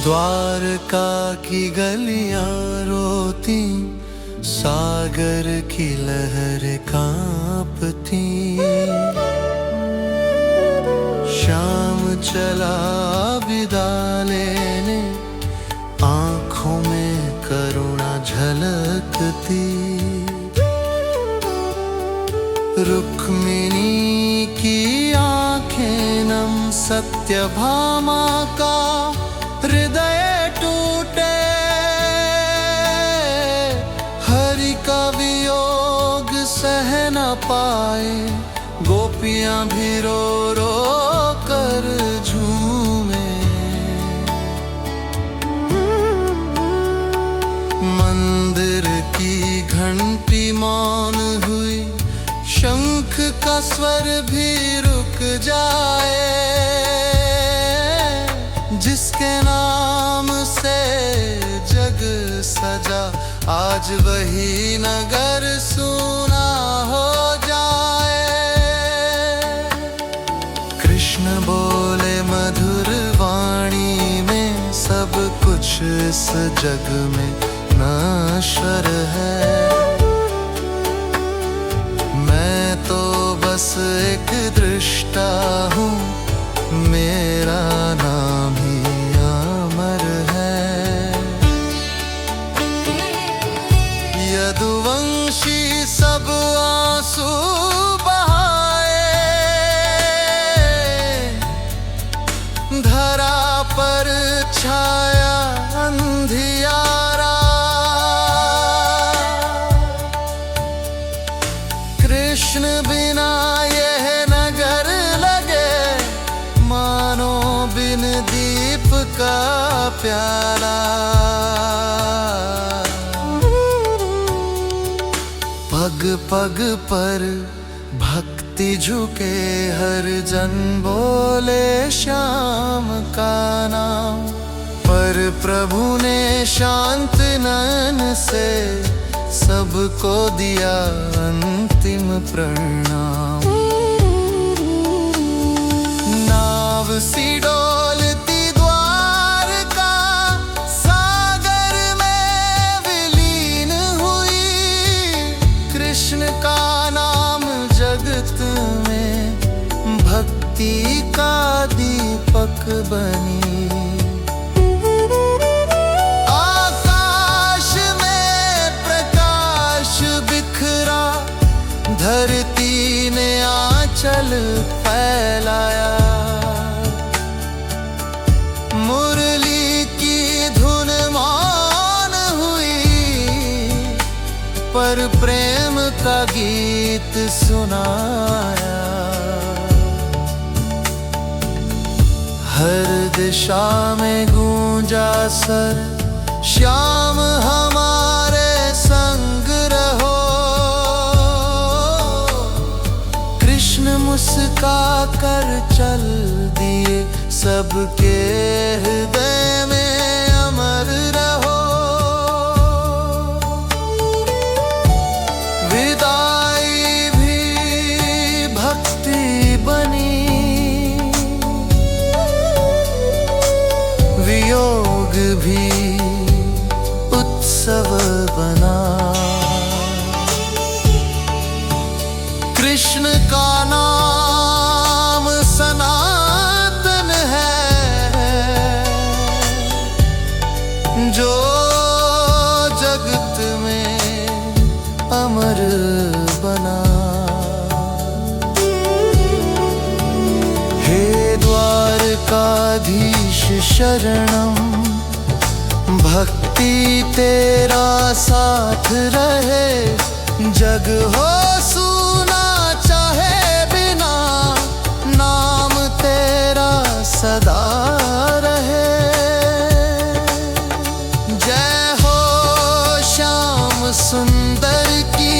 द्वारका की गलियां रोती, सागर की लहर कांपती। शाम चला विदा लेने, आंखों में करुणा झलकती। रुक्मिणी की आंखें नम, सत्यभामा का हृदय टूटे। हरि का वियोग सह न पाए, गोपियां भी रो रो कर झूमे। मंदिर की घंटी मौन हुई, शंख का स्वर भी रुक जाए। जिसके नाम से जग सजा, आज वही नगर सूना हो जाए। कृष्ण बोले मधुर वाणी में, सब कुछ इस जग में नश्वर है। मैं तो बस एक दृष्टा हूँ, मेरा नाम ही अमर है। यदुवंशी सब आंसू बहाए, धरा पर छाया अंधियारा। कृष्ण बिना यह नगर लगे, मानो बिन दीप का प्याला। पग पग पर भक्ति झुके, हर जन बोले श्याम का नाम। पर प्रभु ने शांत नयन से, सबको दिया अंतिम प्रणाम। नाव सी डोलती द्वारका, सागर में विलीन हुई। कृष्ण का नाम जगत में, भक्ति का दीपक बनी। धरती ने आंचल फैलाया, मुरली की धुन मौन हुई। पर प्रेम का गीत सुनाया। हर दिशा में गूंजा सर, श्याम हमारे संग रहो। मुस्का कर चल दिए, सबके हृदय में अमर रहो। विदाई भी भक्ति बनी, वियोग भी उत्सव बना। कृष्ण का नाम सनातन है, जो जगत में अमर बना। हे द्वारकाधीश शरणम, भक्ति तेरा साथ रहे। जग हो सुना चाहे बिना, नाम तेरा सदा रहे। जय हो श्याम सुंदर की,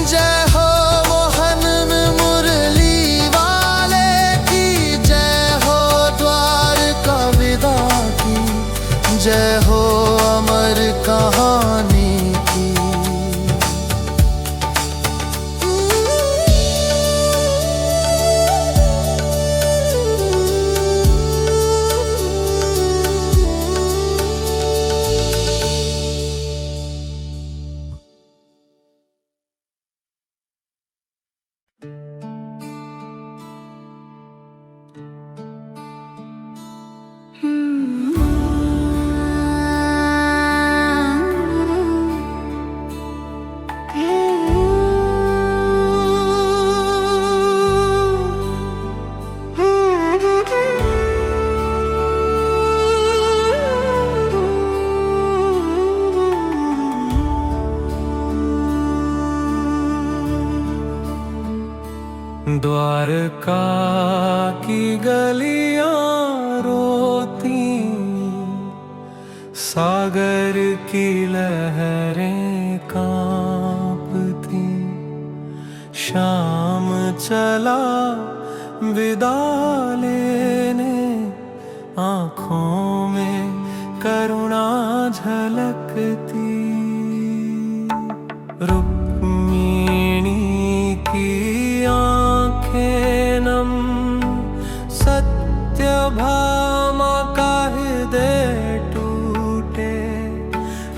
जय हो मोहन मुरली वाले की। जय हो द्वारका विदा की, जय हो अमर कहानी की। द्वारका की गलियां रोती, सागर की लहरें कांपती। शाम चला विदा लेने, आँखों में करुणा झलकती। रुक्मिणी की आँखें नम, सत्यभामा का हृदय टूटे।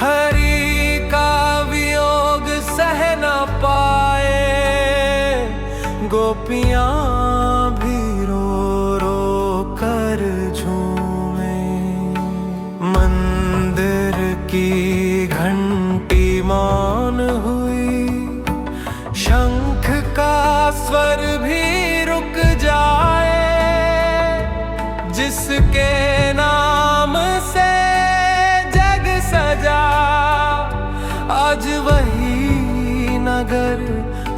हरि का वियोग सह न पाए, गोपियाँ भी रो रो कर झूमे। मंदिर की घंटी मौन हुई, शंख का स्वर भी रुक जाए। जिसके नाम से जग सजा, आज वही नगर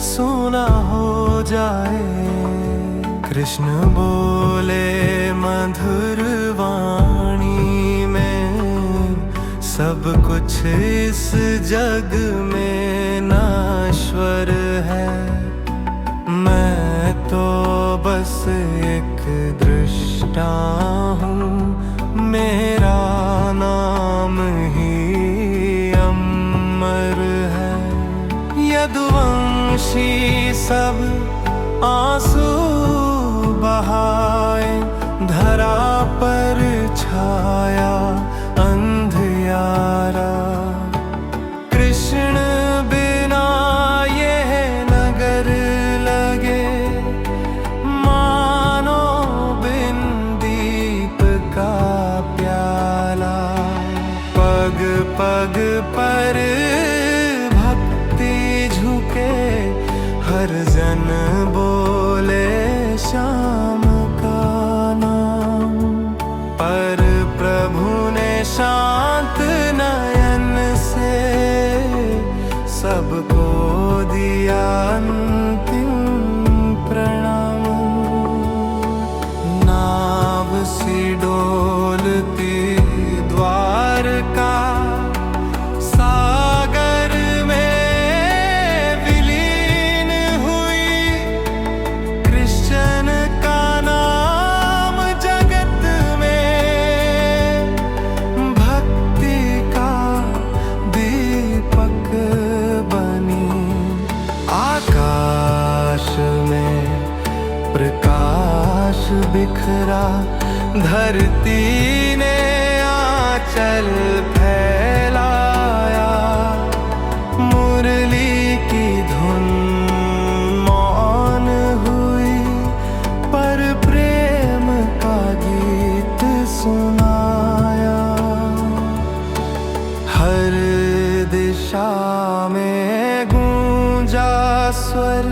सूना हो जाए। कृष्ण बोले मधुर वाणी में, सब कुछ इस जग में नश्वर है। मैं तो बस एक दृष्टा हूँ, मेरा नाम ही अमर है। यदुवंशी सब आंसू बहाए, धरा पर छाया अंधियारा। कृष्ण बिना यह नगर लगे, मानो बिन दीप का प्याला। पग पग पर भक्ति झुके, हर जन बोले श्याम का नाम। पर प्रभु ने शांत नयन से, सबको दिया अंतिम प्रणाम। नाव सी डोलती द्वारका, सागर में विलीन हुई। कृष्ण का नाम जगत में, भक्ति का दीपक बनी। आकाश में प्रकाश बिखरा, धरती ने आंचल फैलाया। मुरली की धुन मौन हुई, पर प्रेम का गीत सुनाया। हर दिशा में गूंजा स्वर,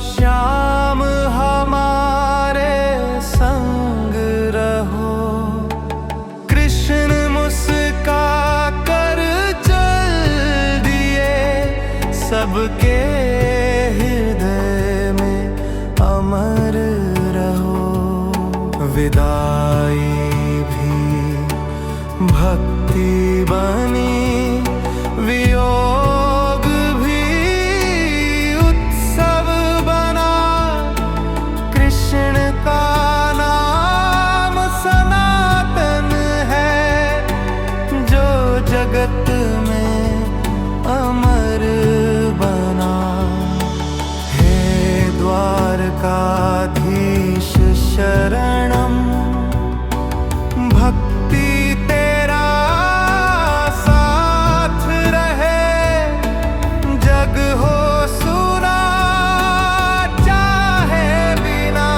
श्याम हमारे संग रहो। कृष्ण मुस्का कर चल दिए, सबके हृदय में अमर रहो। विदाई भी भक्ति बनी, वियोग भी उत्सव बना। कृष्ण का नाम सनातन है, जो जगत में अमर बना। हे द्वारकाधीश शरणम, भक्ति तेरा साथ रहे। जग हो सुना चाहे बिना,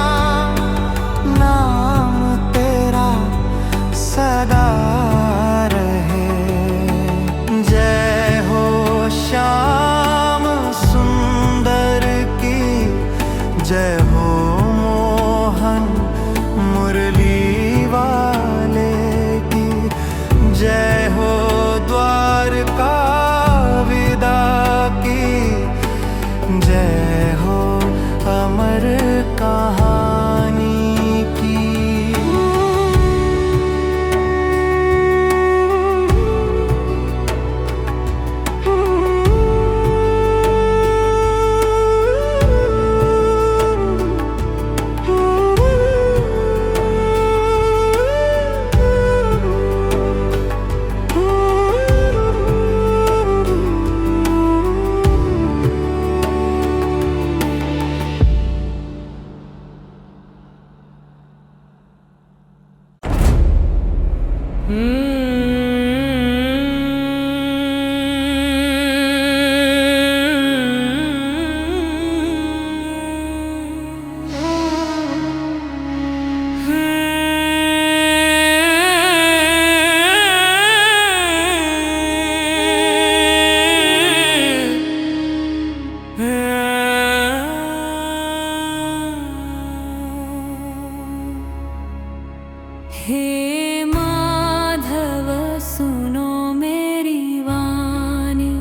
हे माधव सुनो मेरी वाणी,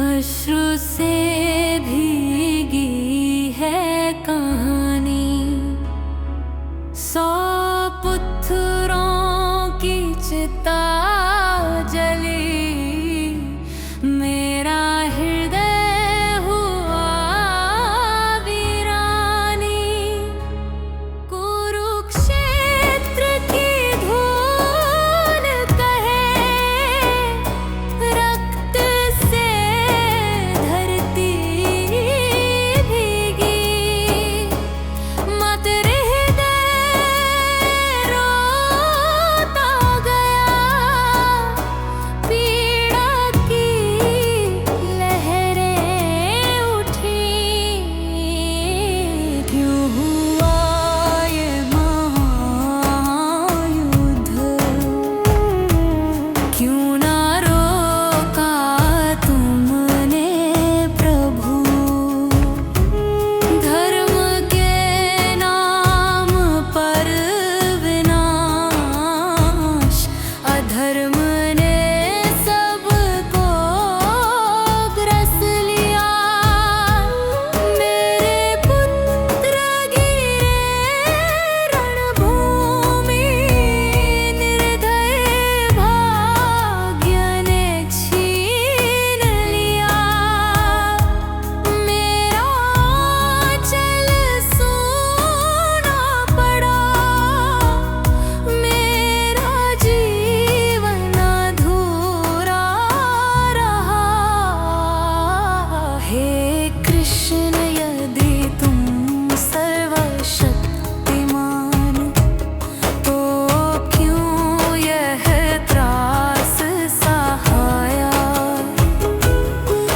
अश्रु से भीगी है कहानी। 100 पत्थरों की चिता जली, मेरा हृदय हुआ वीरानी। कुरुक्षेत्र की धूल कहे, रक्त से धरती भीगी। मत हृदय रोता गया, पीड़ा की लहरें उठी। क्यों हुआ ये महायुद्ध, क्यों ना रोका तुमने प्रभु। धर्म के नाम पर विनाश, अधर्म ने सबको ग्रस लिया। मेरे पुत्र गिरे रणभूमि, निर्दय भाग्य ने छीन लिया। मेरा आंचल सूना पड़ा, मेरा जीवन अधूरा रहा। हे कृष्ण यदि तुम सर्वशक्तिमान, तो क्यों यह त्रास सहाया।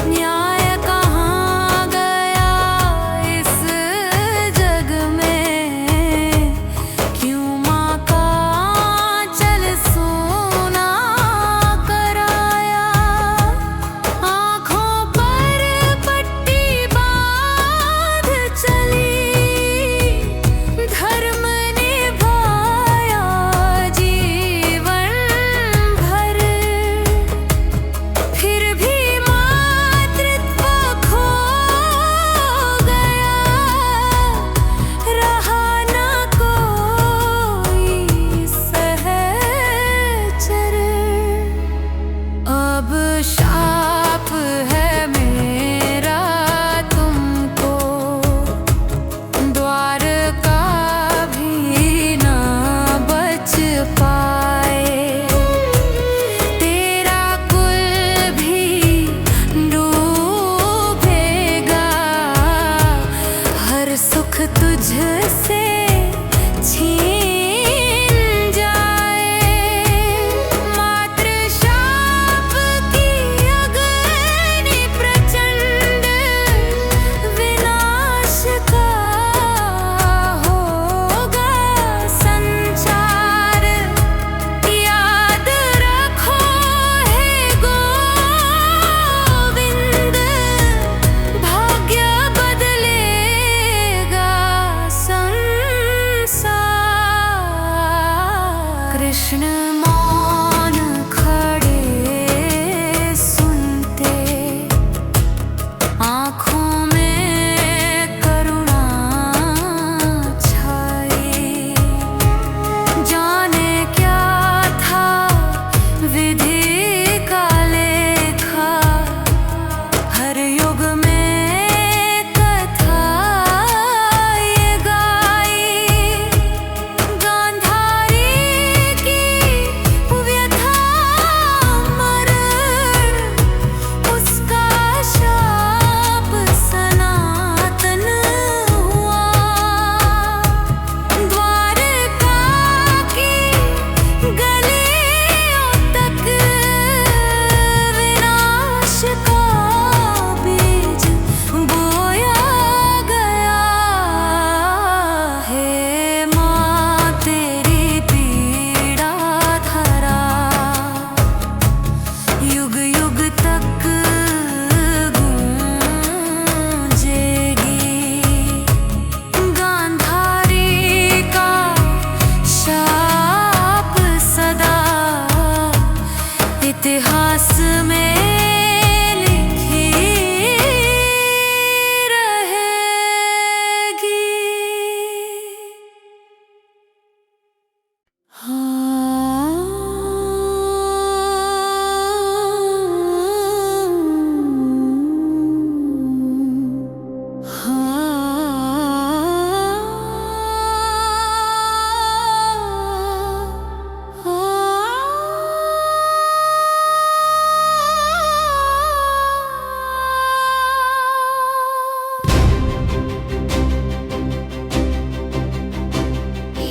न्याय कहाँ गया इस जग में, क्यों माँ का आंचल सूना कराया। आँखों पर पट्टी बांध चली, धर्म निभाया जीवन भर। फिर भी मातृत्व खो गया, रहा न कोई सहचर। अब शाप है मेरा तुमको, द्वारका भी ना बच पाए। तेरा कुल भी डूबेगा, हर सुख तुझसे छीन जाए। मातृ शाप की अग्नि प्रचंड, विनाश का होगा संचार। याद रखो हे गोविंद, भाग्य बदलेगा संसार।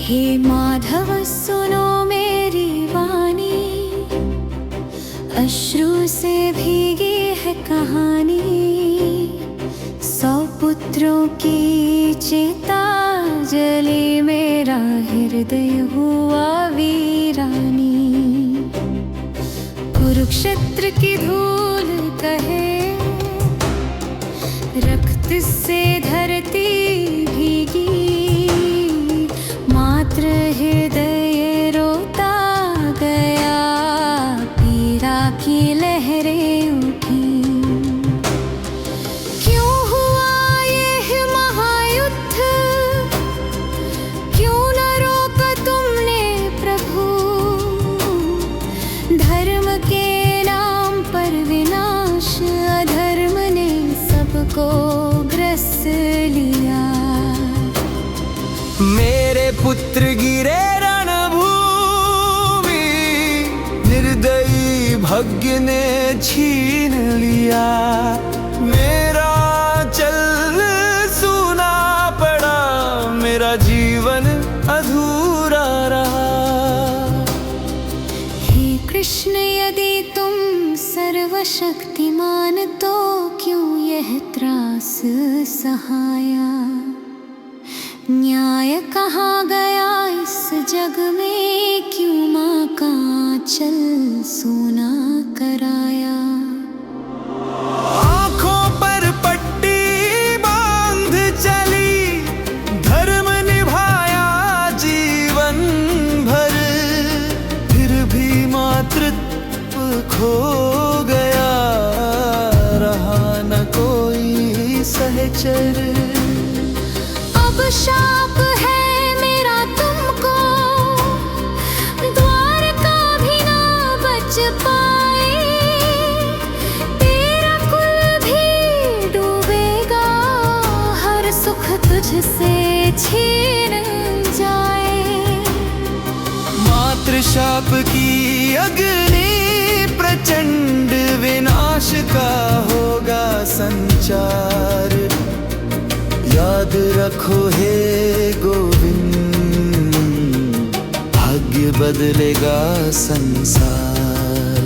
हे माधव सुनो मेरी वाणी, अश्रु से भीगी है कहानी। 100 पुत्रों की चिता जली, मेरा हृदय हुआ वीरानी। कुरुक्षेत्र की धूल कहे, रक्त से धरती भीगी। मात्र हृदय रोता गया, पीड़ा की लहरें उठी। क्यों हुआ यह महायुद्ध, क्यों न रोका तुमने प्रभु। धर्म के नाम पर विनाश, अधर्म ने सबको ग्रस लिया। मेरे पुत्र गिरे रणभूमि, निर्दयी भाग्य ने छीन लिया। मेरा चल सूना पड़ा, मेरा जीवन अधूरा रहा। हे कृष्ण यदि तुम सर्वशक्तिमान, तो क्यों यह त्रास सहाया। न्याय कहाँ गया इस जग में, क्यों माँ का आंचल सोना कराया। आँखों पर पट्टी बांध चली, धर्म निभाया जीवन भर। फिर भी मातृत्व खो गया, रहा न कोई सहचर। अब शाप है मेरा तुमको, द्वारका भी ना बच पाए। तेरा कुल भी डूबेगा, हर सुख तुझसे छीन जाए। मातृ शाप की अग्नि प्रचंड, विनाश का होगा संचार। याद रखो हे गोविंद, भाग्य बदलेगा संसार।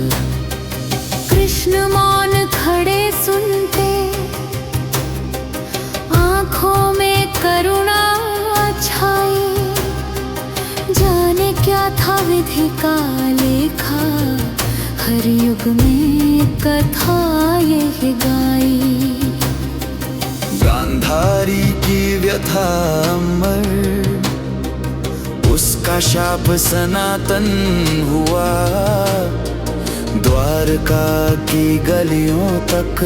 कृष्ण मौन खड़े सुनते, आँखों में करुणा छाई। जाने क्या था विधि का लेखा, हर युग में कथा यह गाई। गांधारी की व्यथा अमर, उसका शाप सनातन हुआ। द्वारका की गलियों तक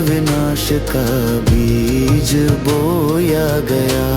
विनाश का बीज बोया गया।